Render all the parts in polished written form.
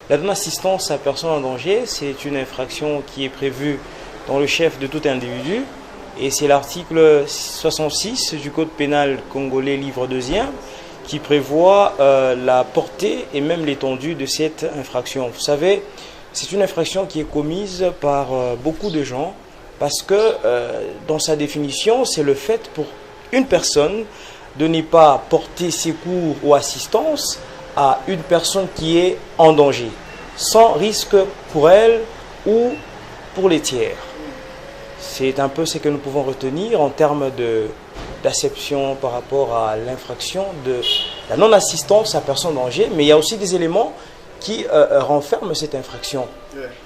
La non-assistance à personne en danger, c'est une infraction qui est prévue dans le chef de tout individu et c'est l'article 66 du Code pénal congolais, livre 2e, qui prévoit la portée et même l'étendue de cette infraction. Vous savez, c'est une infraction qui est commise par beaucoup de gens parce que dans sa définition, c'est le fait pour une personne de ne pas porter secours ou assistance à une personne qui est en danger, sans risque pour elle ou pour les tiers. C'est un peu ce que nous pouvons retenir en termes d'acception par rapport à l'infraction de la non-assistance à personne en danger, mais il y a aussi des éléments qui renferment cette infraction.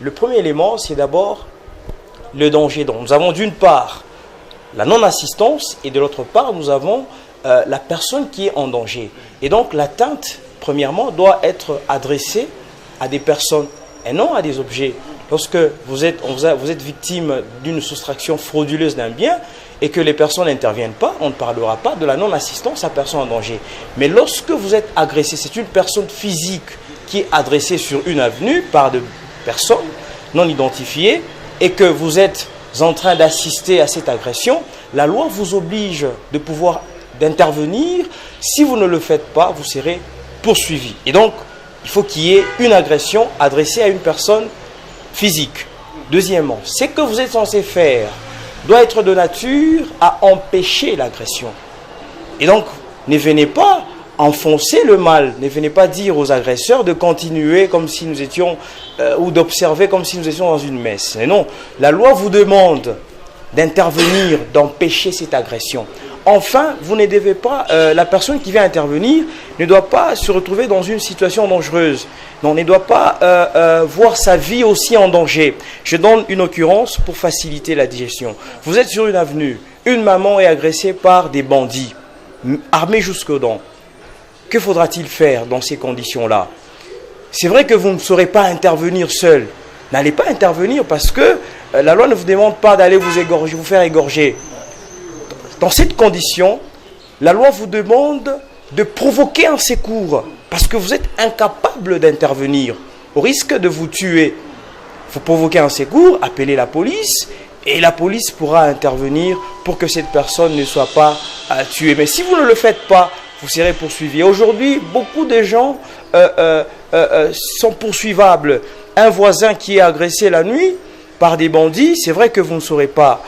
Le premier élément, c'est d'abord le danger. Donc, nous avons d'une part la non-assistance et de l'autre part, nous avons la personne qui est en danger. Et donc, l'atteinte, premièrement, doit être adressée à des personnes et non à des objets. Lorsque vous êtes victime d'une soustraction frauduleuse d'un bien et que les personnes n'interviennent pas, on ne parlera pas de la non-assistance à personne en danger. Mais lorsque vous êtes agressé, c'est une personne physique qui est adressée sur une avenue par des personnes non identifiées et que vous êtes en train d'assister à cette agression, la loi vous oblige d'intervenir. Si vous ne le faites pas, vous serez poursuivi. Et donc, il faut qu'il y ait une agression adressée à une personne physique. Deuxièmement, ce que vous êtes censé faire doit être de nature à empêcher l'agression. Et donc, ne venez pas enfoncer le mal, ne venez pas dire aux agresseurs de continuer comme si nous étions, ou d'observer comme si nous étions dans une messe. Mais non, la loi vous demande d'intervenir, d'empêcher cette agression. Enfin, vous ne devez pas, la personne qui vient intervenir ne doit pas se retrouver dans une situation dangereuse. Non, ne doit pas voir sa vie aussi en danger. Je donne une occurrence pour faciliter la digestion. Vous êtes sur une avenue, une maman est agressée par des bandits, armés jusqu'aux dents. Que faudra-t-il faire dans ces conditions-là? C'est vrai que vous ne saurez pas intervenir seul. N'allez pas intervenir parce que la loi ne vous demande pas d'aller vous faire égorger. Dans cette condition, la loi vous demande de provoquer un secours parce que vous êtes incapable d'intervenir au risque de vous tuer. Il faut provoquer un secours, appeler la police et la police pourra intervenir pour que cette personne ne soit pas tuée. Mais si vous ne le faites pas, vous serez poursuivi. Aujourd'hui, beaucoup de gens sont poursuivables. Un voisin qui est agressé la nuit par des bandits, c'est vrai que vous ne saurez pas